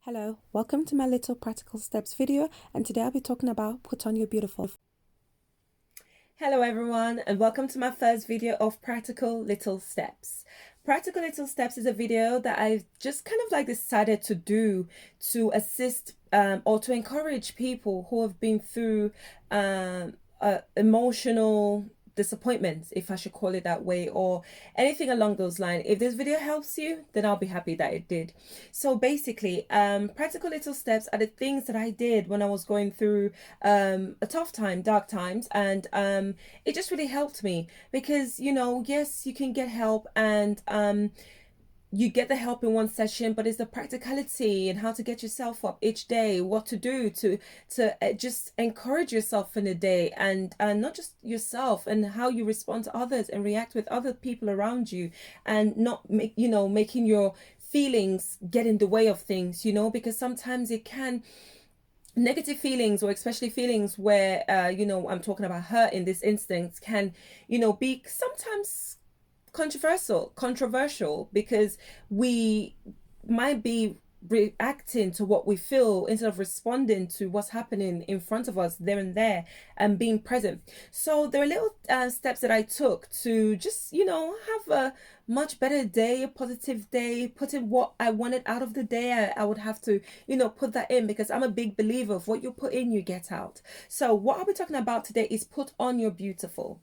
Hello, welcome to my little practical steps video, and today I'll be talking about put on your beautiful. Hello everyone, and welcome to my first video of Practical Little Steps. Practical Little Steps is a video that I've just kind of decided to do to assist or to encourage people who have been through emotional disappointments, if I should call it that way, or anything along those lines. If this video helps you, then I'll be happy that it did. So basically, practical little steps are the things that I did when I was going through a tough time, dark times, and it just really helped me because, yes, you can get help, and you get the help in one session, but it's the practicality and how to get yourself up each day, what to do to just encourage yourself in the day, and not just yourself, and how you respond to others and react with other people around you, and not making your feelings get in the way of things, because sometimes it can, negative feelings, or especially feelings where I'm talking about hurt in this instance, can be sometimes controversial because we might be reacting to what we feel instead of responding to what's happening in front of us there and there, and being present. So there are little steps that I took to just have a much better day, a positive day, put in what I wanted out of the day. I would have to put that in, because I'm a big believer of what you put in, you get out. So what I'll be talking about today is put on your beautiful.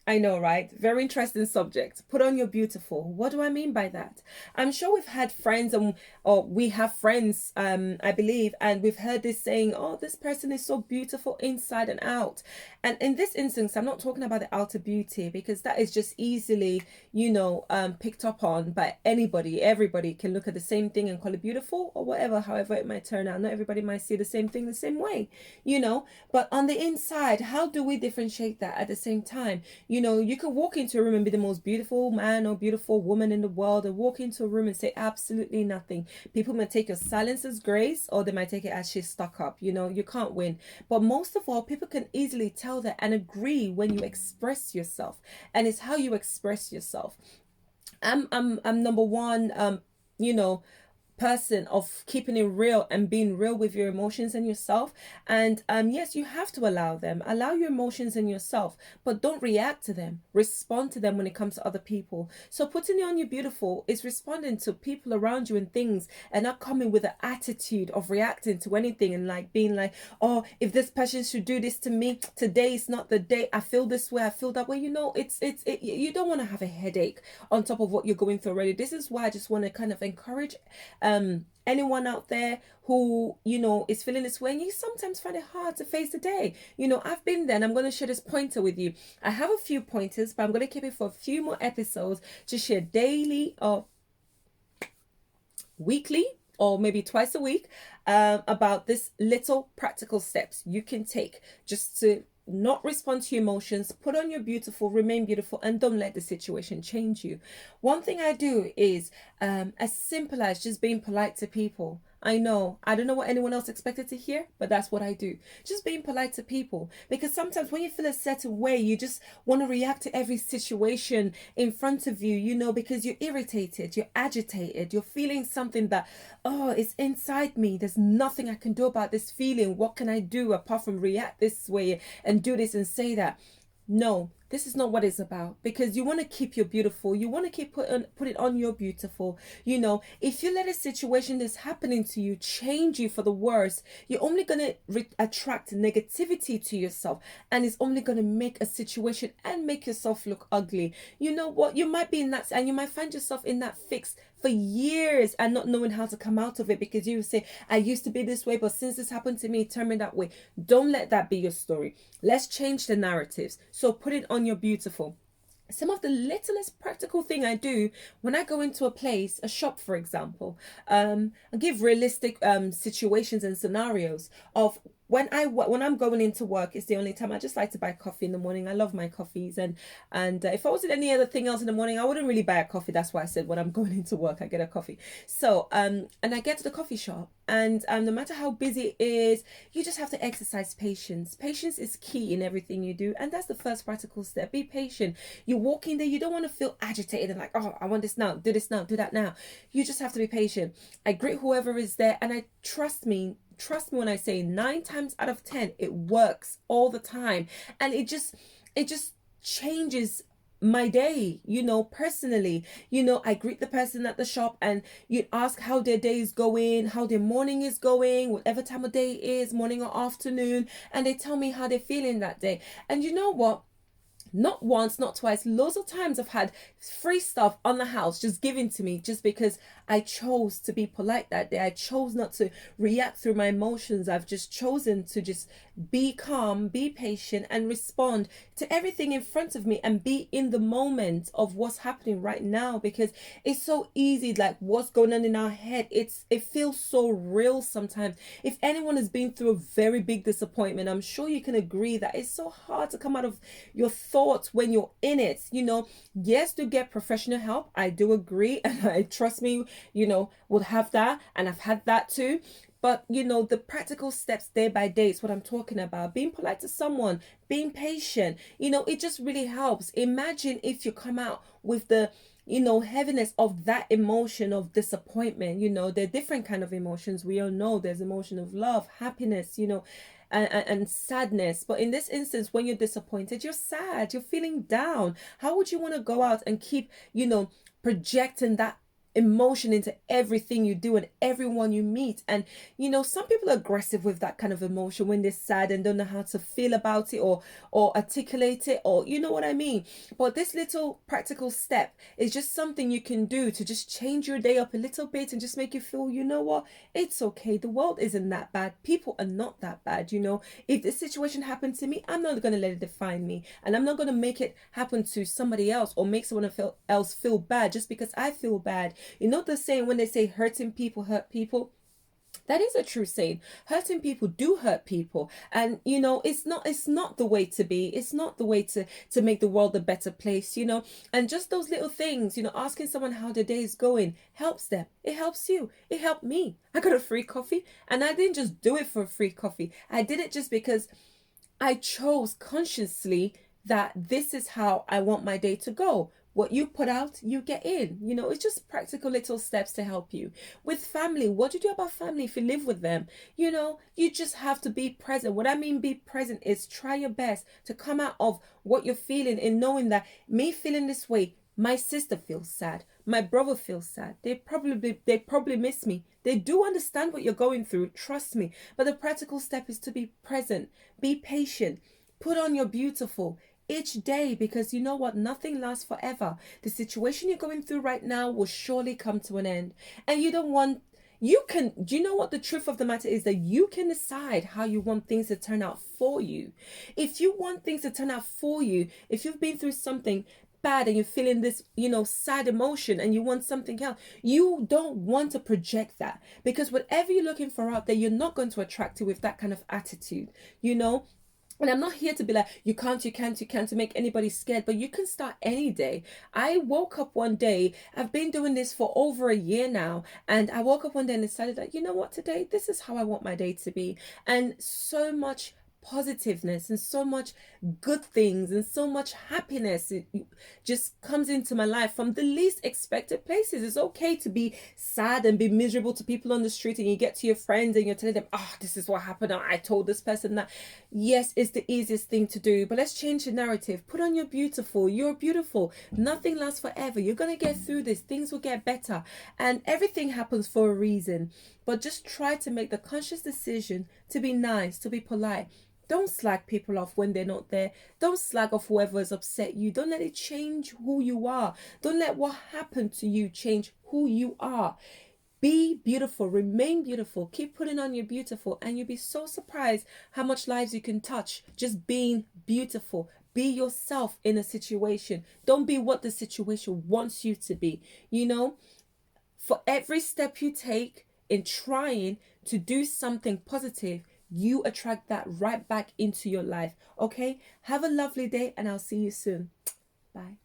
I know, right? Very interesting subject. Put on your beautiful. What do I mean by that? I'm sure we've had friends, or we have friends, I believe, and we've heard this saying, oh, this person is so beautiful inside and out. And in this instance, I'm not talking about the outer beauty, because that is just easily, picked up on by anybody. Everybody can look at the same thing and call it beautiful, or whatever, however it might turn out. Not everybody might see the same thing the same way, but on the inside, how do we differentiate that at the same time? You could walk into a room and be the most beautiful man or beautiful woman in the world, and walk into a room and say absolutely nothing. People might take your silence as grace, or they might take it as she's stuck up. You can't win. But most of all, people can easily tell that and agree when you express yourself. And it's how you express yourself. I'm number one, person of keeping it real and being real with your emotions and yourself. And yes, you have to allow your emotions and yourself, but don't react to them. Respond to them when it comes to other people. So putting on your beautiful is responding to people around you and things, and not coming with an attitude of reacting to anything, and being like, oh, if this person should do this to me, today is not the day. I feel this way, I feel that way. You don't want to have a headache on top of what you're going through already. This is why I just want to kind of encourage anyone out there who is feeling this way, and you sometimes find it hard to face the day. I've been there, and I'm going to share this pointer with you. I have a few pointers, but I'm going to keep it for a few more episodes to share daily or weekly, or maybe twice a week, about this little practical steps you can take just to not respond to your emotions, put on your beautiful, remain beautiful, and don't let the situation change you. One thing I do is as simple as just being polite to people. I don't know what anyone else expected to hear, but that's what I do. Just being polite to people, because sometimes when you feel a certain way, you just want to react to every situation in front of you, because you're irritated, you're agitated, you're feeling something that, oh, it's inside me. There's nothing I can do about this feeling. What can I do apart from react this way and do this and say that? No, this is not what it's about, because you want to keep your beautiful. You want to keep put it on your beautiful. If you let a situation that's happening to you change you for the worse, you're only going to attract negativity to yourself, and it's only going to make a situation and make yourself look ugly. You know what? You might be in that, and you might find yourself in that fix for years and not knowing how to come out of it, because you say, I used to be this way, but since this happened to me, it turned me that way. Don't let that be your story. Let's change the narratives. So put it on your beautiful. Some of the littlest practical thing I do when I go into a place, a shop, for example, I give realistic situations and scenarios of when I'm going into work, it's the only time I just like to buy coffee in the morning. I love my coffees, and if I wasn't any other thing else in the morning, I wouldn't really buy a coffee. That's why I said when I'm going into work, I get a coffee. So and I get to the coffee shop, and no matter how busy it is, you just have to exercise patience. Patience is key in everything you do, and that's the first practical step. Be patient. You walk in there, you don't want to feel agitated and like, oh, I want this now, do this now, do that now. You just have to be patient. I greet whoever is there, and I trust me when I say 9 times out of 10 it works all the time, and it just changes my day, personally. I greet the person at the shop, and you ask how their day is going, how their morning is going, whatever time of day it is, morning or afternoon, and they tell me how they're feeling that day. And you know what, not once, not twice, loads of times I've had free stuff on the house just given to me just because I chose to be polite that day. I chose not to react through my emotions. I've just chosen to just be calm, be patient, and respond to everything in front of me and be in the moment of what's happening right now, because it's so easy, like what's going on in our head. It feels so real sometimes. If anyone has been through a very big disappointment, I'm sure you can agree that it's so hard to come out of your thoughts when you're in it. Yes, to get professional help, I do agree, and I trust me, would have that, and I've had that too. But the practical steps day by day is what I'm talking about. Being polite to someone, being patient, it just really helps. Imagine if you come out with the heaviness of that emotion of disappointment. There are different kind of emotions. We all know there's emotion of love, happiness, and sadness. But in this instance, when you're disappointed, you're sad, you're feeling down. How would you want to go out and keep projecting that emotion into everything you do and everyone you meet? And some people are aggressive with that kind of emotion when they're sad and don't know how to feel about it or articulate it, or you know what I mean. But this little practical step is just something you can do to just change your day up a little bit and just make you feel, you know what, it's okay, the world isn't that bad, people are not that bad. If this situation happened to me, I'm not going to let it define me, and I'm not going to make it happen to somebody else or make someone else feel bad just because I feel bad. The saying when they say hurting people hurt people, that is a true saying. Hurting people do hurt people, and it's not the way to be. It's not the way to make the world a better place. And just those little things, asking someone how their day is going helps them. It helps you. It helped me. I got a free coffee, and I didn't just do it for a free coffee. I did it just because I chose consciously that this is how I want my day to go. What you put out, you get in. It's just practical little steps to help you. With family, what do you do about family if you live with them? You just have to be present. What I mean be present is try your best to come out of what you're feeling and knowing that me feeling this way, my sister feels sad, my brother feels sad. They probably miss me. They do understand what you're going through, trust me. But the practical step is to be present, be patient, put on your beautiful each day, because you know what, nothing lasts forever. The situation you're going through right now will surely come to an end, and do you know what the truth of the matter is? That you can decide how you want things to turn out for you. If you want things to turn out for you, if you've been through something bad and you're feeling this sad emotion and you want something else, you don't want to project that, because whatever you're looking for out there, you're not going to attract it with that kind of attitude. And I'm not here to be like, you can't, to make anybody scared, but you can start any day. I woke up one day, I've been doing this for over a year now, and I woke up one day and decided that, you know what, today, this is how I want my day to be. And so much positiveness and so much good things and so much happiness, it just comes into my life from the least expected places. It's okay to be sad and be miserable to people on the street, and you get to your friends and you're telling them, this is what happened, I told this person that. Yes, it's the easiest thing to do, but let's change the narrative. Put on your beautiful. You're beautiful. Nothing lasts forever. You're gonna get through this. Things will get better, and everything happens for a reason. But just try to make the conscious decision to be nice, to be polite. Don't slag people off when they're not there. Don't slag off whoever has upset you. Don't let it change who you are. Don't let what happened to you change who you are. Be beautiful, remain beautiful, keep putting on your beautiful, and you'll be so surprised how much lives you can touch just being beautiful. Be yourself in a situation. Don't be what the situation wants you to be. For every step you take in trying to do something positive, you attract that right back into your life. Okay, have a lovely day and I'll see you soon. Bye.